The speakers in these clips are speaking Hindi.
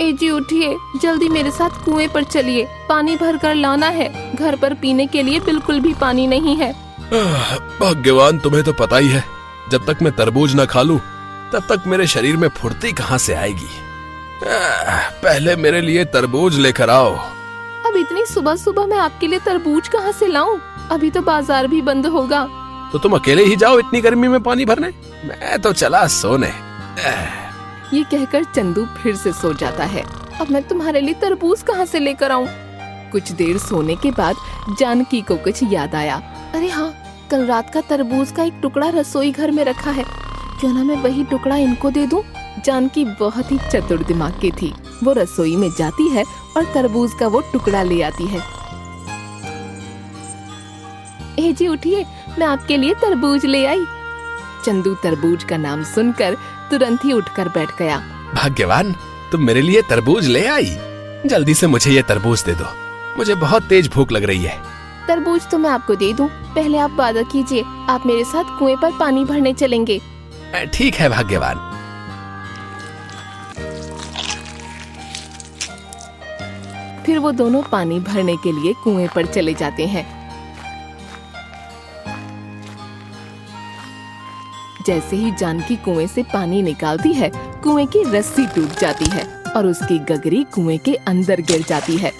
ए जी उठिए, जल्दी मेरे साथ कुएं पर चलिए, पानी भर कर लाना है। घर पर पीने के लिए बिल्कुल भी पानी नहीं है। भाग्यवान, तुम्हें तो पता ही है, जब तक मैं तरबूज न खा लूं तब तक मेरे शरीर में फुर्ती कहाँ से आएगी। पहले मेरे लिए तरबूज लेकर आओ। अब इतनी सुबह सुबह मैं आपके लिए तरबूज कहाँ से लाऊं? अभी तो बाजार भी बंद होगा। तो तुम अकेले ही जाओ इतनी गर्मी में पानी भरने, मैं तो चला सोने। ये कहकर चंदू फिर से सो जाता है। अब मैं तुम्हारे लिए तरबूज कहाँ से लेकर आऊं? कुछ देर सोने के बाद जानकी को कुछ याद आया। अरे हाँ, कल रात का तरबूज का एक टुकड़ा रसोई घर में रखा है, क्यों ना मैं वही टुकड़ा इनको दे दूं? जानकी बहुत ही चतुर दिमाग की थी। वो रसोई में जाती है और तरबूज का वो टुकड़ा ले आती है। ए जी उठिए, मैं आपके लिए तरबूज ले आई। चंदू तरबूज का नाम सुनकर तुरंत ही उठकर बैठ गया। भाग्यवान, तुम मेरे लिए तरबूज ले आई। जल्दी से मुझे ये तरबूज दे दो, मुझे बहुत तेज भूख लग रही है। तरबूज तो मैं आपको दे दूं, पहले आप वादा कीजिए आप मेरे साथ कुएं पर पानी भरने चलेंगे। ठीक है भाग्यवान। फिर वो दोनों पानी भरने के लिए कुएं पर चले जाते हैं। जैसे ही जानकी कुएं से पानी निकालती है, कुएं की रस्सी टूट जाती है और उसकी गगरी कुएं के अंदर गिर जाती है।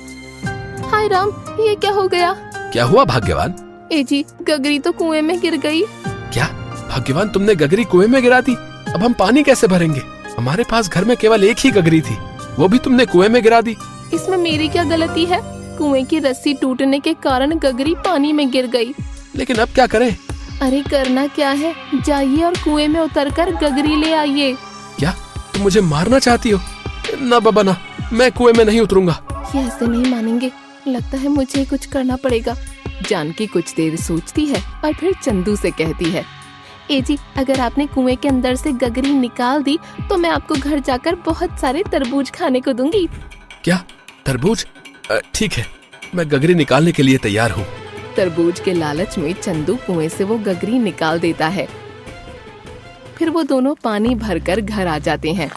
हाय राम, ये क्या हो गया? क्या हुआ भाग्यवान? ए जी, गगरी तो कुएं में गिर गई। क्या भाग्यवान, तुमने गगरी कुएं में गिरा दी? अब हम पानी कैसे भरेंगे? हमारे पास घर में केवल एक ही गगरी थी, वो भी तुमने कुएं में गिरा दी। इसमें मेरी क्या गलती है? कुएं की रस्सी टूटने के कारण गगरी पानी में गिर गई। लेकिन अब क्या करें? अरे करना क्या है, जाइए और कुएं में उतरकर गगरी ले आइए। क्या तुम मुझे मारना चाहती हो? ना बाबा ना, मैं कुएं में नहीं उतरूंगा। ये ऐसे नहीं मानेंगे, लगता है मुझे कुछ करना पड़ेगा। जानकी कुछ देर सोचती है और फिर चंदू से कहती है, ए जी, अगर आपने कुएं के अंदर से गगरी निकाल दी तो मैं आपको घर जाकर बहुत सारे तरबूज खाने को दूंगी। क्या तरबूज? ठीक है, मैं गगरी निकालने के लिए तैयार हूँ। तरबूज के लालच में चंदू कुएं से वो गगरी निकाल देता है। फिर वो दोनों पानी भरकर घर आ जाते हैं।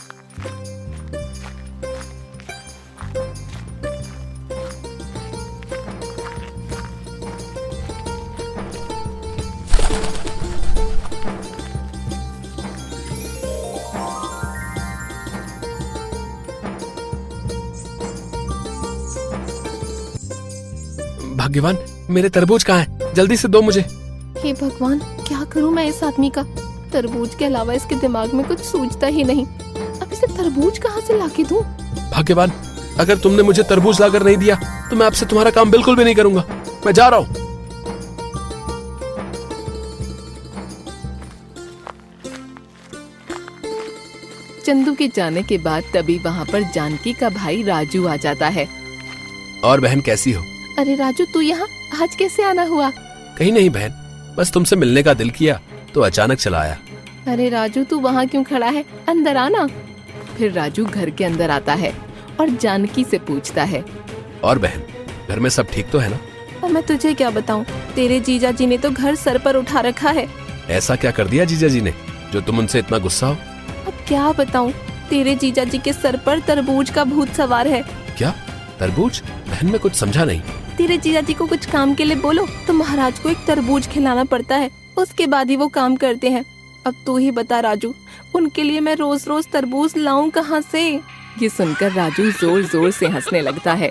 भाग्यवान, मेरे तरबूज कहाँ हैं? जल्दी से दो मुझे। हे भगवान, क्या करूं मैं इस आदमी का? तरबूज के अलावा इसके दिमाग में कुछ सूझता ही नहीं। अब इसे तरबूज कहाँ से लाके दूं? भाग्यवान, अगर तुमने मुझे तरबूज लाकर नहीं दिया तो मैं आपसे तुम्हारा काम बिल्कुल भी नहीं करूंगा। मैं जा रहा हूँ। चंदू के जाने के बाद तभी वहाँ पर जानकी का भाई राजू आ जाता है। और बहन कैसी हो? अरे राजू, तू यहाँ आज कैसे आना हुआ? कहीं नहीं बहन, बस तुमसे मिलने का दिल किया तो अचानक चला आया। अरे राजू, तू वहाँ क्यों खड़ा है? अंदर आना। फिर राजू घर के अंदर आता है और जानकी से पूछता है, और बहन, घर में सब ठीक तो है ना? और मैं तुझे क्या बताऊँ, तेरे जीजा जी ने तो घर सर पर उठा रखा है। ऐसा क्या कर दिया जीजा जी ने जो तुम उनसे इतना गुस्सा हो? अब क्या बताऊँ, तेरे जीजा जी के सर पर तरबूज का भूत सवार है। क्या तरबूज? बहन, मैं कुछ समझा नहीं। तेरे जीजा जी को कुछ काम के लिए बोलो तो महाराज को एक तरबूज खिलाना पड़ता है, उसके बाद ही वो काम करते हैं। अब तू ही बता राजू, उनके लिए मैं रोज रोज तरबूज लाऊं कहाँ से? ये सुनकर राजू जोर जोर से हंसने लगता है।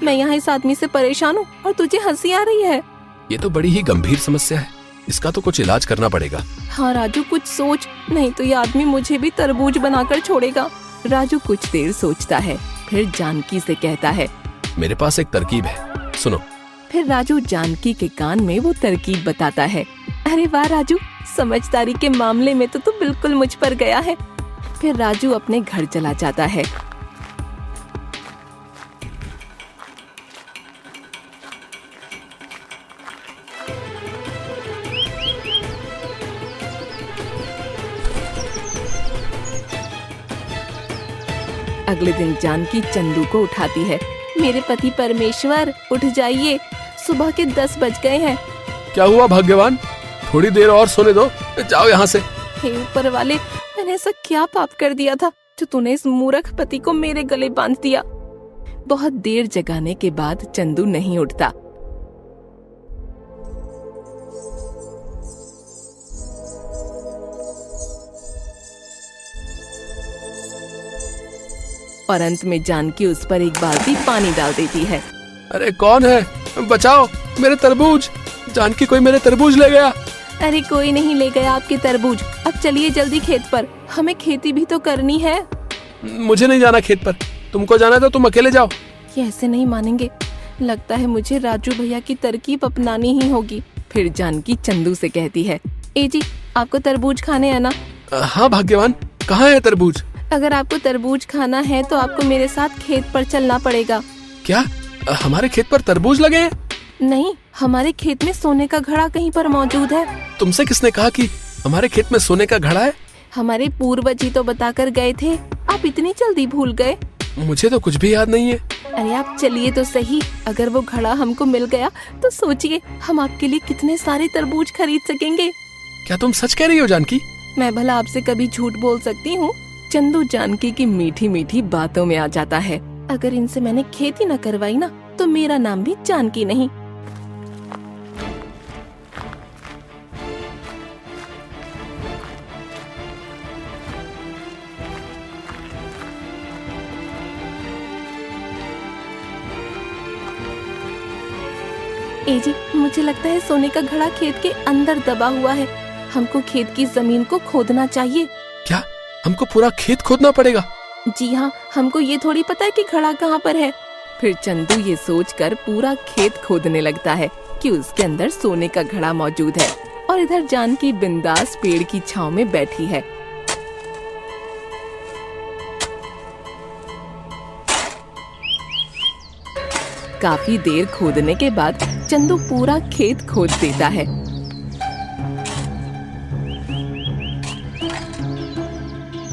मैं यहाँ इस आदमी से परेशान हूँ और तुझे हंसी आ रही है? ये तो बड़ी ही गंभीर समस्या है, इसका तो कुछ इलाज करना पड़ेगा। हाँ राजू, कुछ सोच, नहीं तो ये आदमी मुझे भी तरबूज बनाकर छोड़ेगा। राजू कुछ देर सोचता है, फिर जानकी से कहता है, मेरे पास एक तरकीब है, सुनो। फिर राजू जानकी के कान में वो तरकीब बताता है। अरे वाह राजू, समझदारी के मामले में तो तू बिल्कुल मुझ पर गया है। फिर राजू अपने घर चला जाता है। अगले दिन जानकी चंदू को उठाती है। मेरे पति परमेश्वर, उठ जाइए, सुबह के 10 बज गए हैं। क्या हुआ भाग्यवान? थोड़ी देर और सोने दो, जाओ यहाँ से। हे ऊपर वाले, मैंने ऐसा क्या पाप कर दिया था तो तूने इस मूर्ख पति को मेरे गले बांध दिया। बहुत देर जगाने के बाद चंदू नहीं उठता। और अंत में जानकी उस पर एक बाल्टी पानी डाल देती है। अरे कौन है? बचाओ मेरे तरबूज! जानकी, कोई मेरे तरबूज ले गया। अरे कोई नहीं ले गया आपके तरबूज। अब चलिए जल्दी खेत पर, हमें खेती भी तो करनी है। मुझे नहीं जाना खेत पर, तुमको जाना है तो तुम अकेले जाओ। ये ऐसे नहीं मानेंगे, लगता है मुझे राजू भैया की तरकीब अपनानी ही होगी। फिर जानकी चंदू से कहती है, ए जी, आपको तरबूज खाने है ना? हाँ भाग्यवान, कहाँ है तरबूज? अगर आपको तरबूज खाना है तो आपको मेरे साथ खेत पर चलना पड़ेगा। क्या हमारे खेत पर तरबूज लगे हैं? नहीं, हमारे खेत में सोने का घड़ा कहीं पर मौजूद है। तुमसे किसने कहा कि हमारे खेत में सोने का घड़ा है? हमारे पूर्वज ही तो बताकर गए थे, आप इतनी जल्दी भूल गए? मुझे तो कुछ भी याद नहीं है। अरे आप चलिए तो सही, अगर वो घड़ा हमको मिल गया तो सोचिए हम आपके लिए कितने सारे तरबूज खरीद सकेंगे। क्या तुम सच कह रही हो जानकी? मैं भला आपसे कभी झूठ बोल सकती हूँ? चंदू जानकी की मीठी मीठी बातों में आ जाता है। अगर इनसे मैंने खेती न करवाई ना तो मेरा नाम भी जानकी नहीं। ए जी, मुझे लगता है सोने का घड़ा खेत के अंदर दबा हुआ है। हमको खेत की जमीन को खोदना चाहिए। क्या हमको पूरा खेत खोदना पड़ेगा? जी हाँ, हमको ये थोड़ी पता है कि घड़ा कहाँ पर है। फिर चंदू ये सोचकर पूरा खेत खोदने लगता है कि उसके अंदर सोने का घड़ा मौजूद है और इधर जानकी बिंदास पेड़ की छांव में बैठी है। काफी देर खोदने के बाद चंदू पूरा खेत खोद देता है।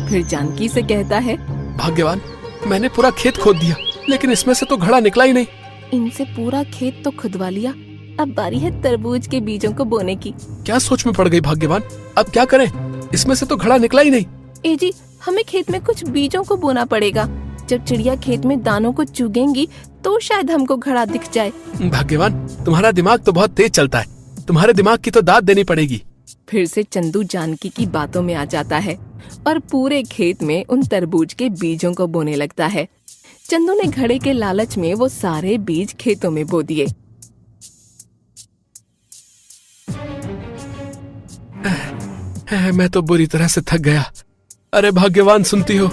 फिर जानकी से कहता है, भाग्यवान, मैंने पूरा खेत खोद दिया, लेकिन इसमें से तो घड़ा निकला ही नहीं। इनसे पूरा खेत तो खुदवा लिया, अब बारी है तरबूज के बीजों को बोने की। क्या सोच में पड़ गई भाग्यवान? अब क्या करें? इसमें से तो घड़ा निकला ही नहीं। ए जी, हमें खेत में कुछ बीजों को बोना पड़ेगा। जब चिड़िया खेत में दानों को चुगेंगी तो शायद हमको घड़ा दिख जाए। भाग्यवान, तुम्हारा दिमाग तो बहुत तेज चलता है, तुम्हारे दिमाग की तो दाद देनी पड़ेगी। फिर से चंदू जानकी की बातों में आ जाता है और पूरे खेत में उन तरबूज के बीजों को बोने लगता है। चंदू ने घड़े के लालच में वो सारे बीज खेतों में बो दिए। मैं तो बुरी तरह से थक गया। अरे भाग्यवान, सुनती हो,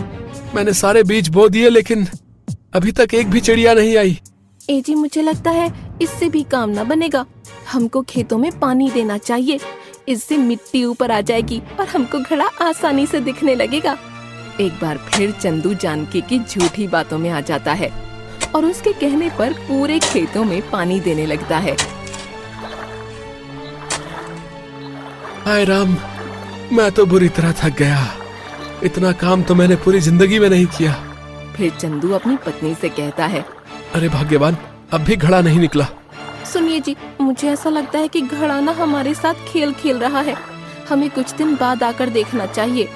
मैंने सारे बीज बो दिए लेकिन अभी तक एक भी चिड़िया नहीं आई। ए जी, मुझे लगता है इससे भी काम न बनेगा। हमको खेतों में पानी देना चाहिए, इससे मिट्टी ऊपर आ जाएगी और हमको घड़ा आसानी से दिखने लगेगा। एक बार फिर चंदू जानकी की झूठी बातों में आ जाता है और उसके कहने पर पूरे खेतों में पानी देने लगता है। हाय राम, मैं तो बुरी तरह थक गया। इतना काम तो मैंने पूरी जिंदगी में नहीं किया। फिर चंदू अपनी पत्नी से कहता है, अरे भाग्यवान, अब भी घड़ा नहीं निकला। सुनिए जी, मुझे ऐसा लगता है कि घड़ा ना हमारे साथ खेल खेल रहा है। हमें कुछ दिन बाद आकर देखना चाहिए।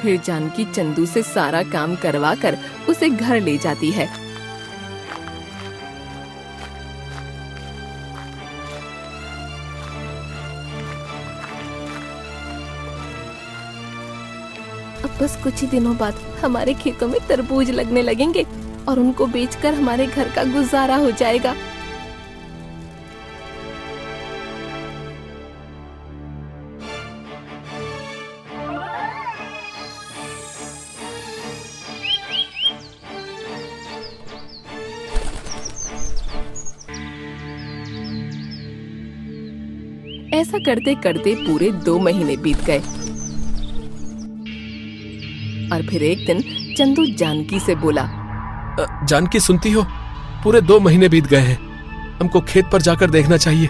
फिर जानकी चंदू से सारा काम करवा कर उसे घर ले जाती है। अब बस कुछ ही दिनों बाद हमारे खेतों में तरबूज लगने लगेंगे और उनको बेचकर हमारे घर का गुजारा हो जाएगा। ऐसा करते करते पूरे 2 महीने बीत गए और फिर एक दिन चंदू जानकी से बोला, जानकी, सुनती हो, पूरे 2 महीने बीत गए हैं। हमको खेत पर जाकर देखना चाहिए,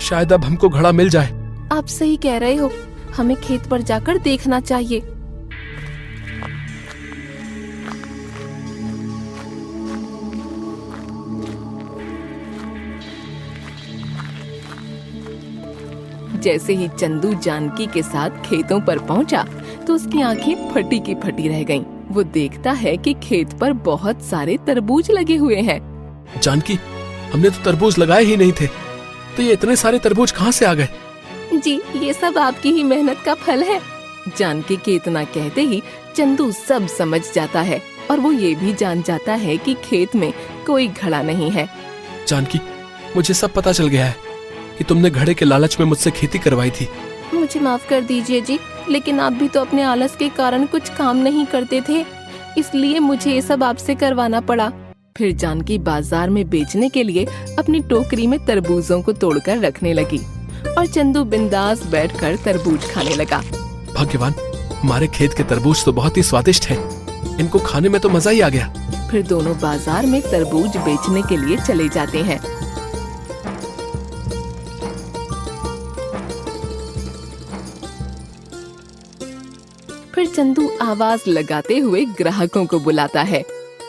शायद अब हमको घड़ा मिल जाए। आप सही कह रहे हो, हमें खेत पर जाकर देखना चाहिए। जैसे ही चंदू जानकी के साथ खेतों पर पहुंचा तो उसकी आंखें फटी की फटी रह गईं। वो देखता है कि खेत पर बहुत सारे तरबूज लगे हुए हैं। जानकी, हमने तो तरबूज लगाए ही नहीं थे, तो ये इतने सारे तरबूज कहाँ से आ गए? जी, ये सब आपकी ही मेहनत का फल है। जानकी के इतना कहते ही चंदू सब समझ जाता है और वो ये भी जान जाता है कि खेत में कोई घड़ा नहीं है। जानकी, मुझे सब पता चल गया है कि तुमने घड़े के लालच में मुझसे खेती करवाई थी। मुझे माफ कर दीजिए जी, लेकिन आप भी तो अपने आलस के कारण कुछ काम नहीं करते थे, इसलिए मुझे ये सब आपसे करवाना पड़ा। फिर जानकी बाजार में बेचने के लिए अपनी टोकरी में तरबूजों को तोड़कर रखने लगी और चंदू बिंदास बैठकर तरबूज खाने लगा। भाग्यवान, हमारे खेत के तरबूज तो बहुत ही स्वादिष्ट हैं। इनको खाने में तो मजा ही आ गया। फिर दोनों बाजार में तरबूज बेचने के लिए चले जाते हैं। फिर चंदू आवाज लगाते हुए ग्राहकों को बुलाता है।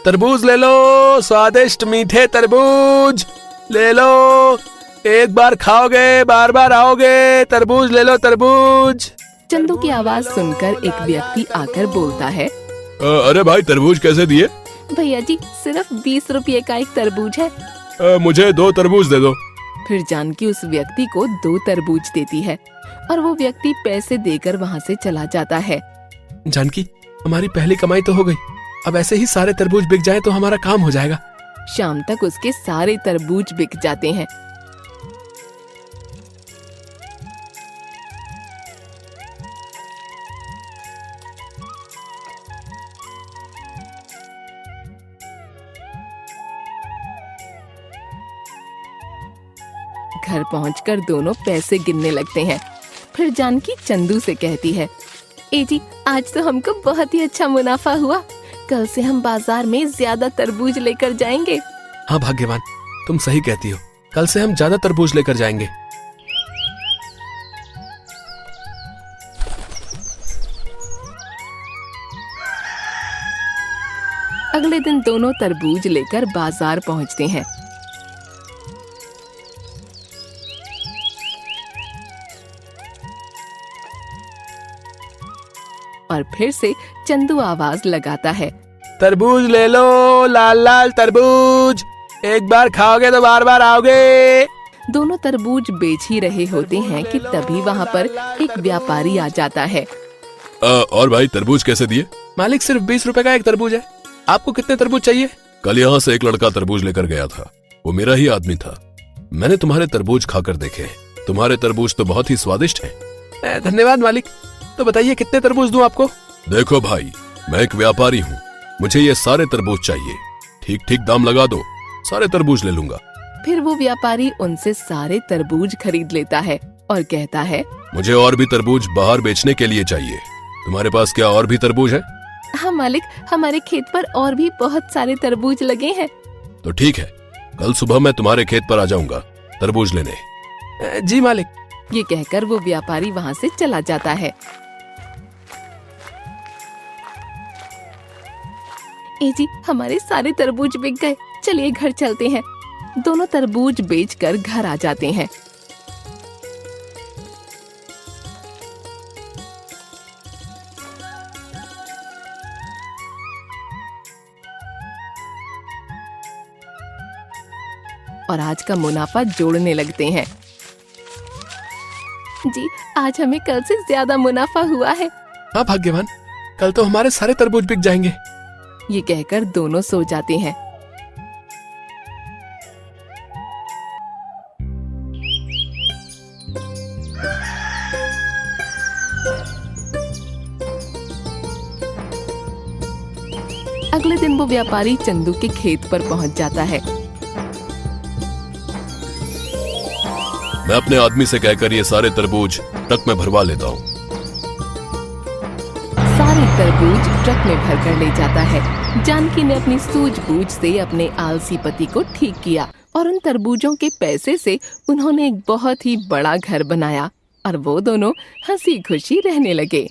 तरबूज ले लो, स्वादिष्ट मीठे तरबूज ले लो। एक बार खाओगे बार बार आओगे। तरबूज ले लो, तरबूज। चंदू की आवाज सुनकर एक व्यक्ति आकर बोलता है, अरे भाई, तरबूज कैसे दिए? भैया जी, सिर्फ 20 रुपये का एक तरबूज है। मुझे 2 तरबूज दे दो। फिर जानकी उस व्यक्ति को 2 तरबूज देती है और वो व्यक्ति पैसे देकर वहाँ से चला जाता है। जानकी, हमारी पहली कमाई तो हो गई। अब ऐसे ही सारे तरबूज बिक जाए तो हमारा काम हो जाएगा। शाम तक उसके सारे तरबूज बिक जाते हैं। घर पहुंचकर दोनों पैसे गिनने लगते हैं। फिर जानकी चंदू से कहती है, ए जी, आज तो हमको बहुत ही अच्छा मुनाफा हुआ। कल से हम बाजार में ज्यादा तरबूज लेकर जाएंगे। हाँ भाग्यवान, तुम सही कहती हो। कल से हम ज्यादा तरबूज लेकर जाएंगे। अगले दिन दोनों तरबूज लेकर बाजार पहुंचते हैं। और फिर से चंदू आवाज लगाता है, तरबूज ले लो, लाल लाल तरबूज। एक बार खाओगे तो बार बार आओगे। दोनों तरबूज बेच ही रहे होते हैं कि तभी वहाँ पर एक व्यापारी आ जाता है। और भाई, तरबूज कैसे दिए? मालिक, सिर्फ 20 रुपए का एक तरबूज है। आपको कितने तरबूज चाहिए? कल यहाँ से एक लड़का तरबूज लेकर गया था। वो मेरा ही आदमी था। मैंने तुम्हारे तरबूज खाकर देखे। तुम्हारे तरबूज तो बहुत ही स्वादिष्ट हैं। धन्यवाद मालिक। तो बताइए, कितने तरबूज दूं आपको? देखो भाई, मैं एक व्यापारी हूँ। मुझे ये सारे तरबूज चाहिए। ठीक ठीक दाम लगा दो, सारे तरबूज ले लूंगा। फिर वो व्यापारी उनसे सारे तरबूज खरीद लेता है और कहता है, मुझे और भी तरबूज बाहर बेचने के लिए चाहिए। तुम्हारे पास क्या और भी तरबूज है? हाँ मालिक, हमारे खेत पर और भी बहुत सारे तरबूज लगे हैं। तो ठीक है, कल सुबह मैं तुम्हारे खेत पर आ जाऊंगा तरबूज लेने। जी मालिक। ये कहकर वो व्यापारी वहाँ से चला जाता है। ए जी, हमारे सारे तरबूज बिक गए। चलिए घर चलते हैं। दोनों तरबूज बेचकर घर आ जाते हैं। और आज का मुनाफा जोड़ने लगते हैं। जी, आज हमें कल से ज्यादा मुनाफा हुआ है। हाँ भाग्यवान, कल तो हमारे सारे तरबूज बिक जाएंगे। ये कहकर दोनों सो जाते हैं। अगले दिन वो व्यापारी चंदू के खेत पर पहुंच जाता है। मैं अपने आदमी से कहकर ये सारे तरबूज ट्रक में भरवा लेता हूँ। सारे तरबूज ट्रक में भरकर ले जाता है। जानकी ने अपनी सूझबूझ से अपने आलसी पति को ठीक किया और उन तरबूजों के पैसे से उन्होंने एक बहुत ही बड़ा घर बनाया और वो दोनों हंसी खुशी रहने लगे।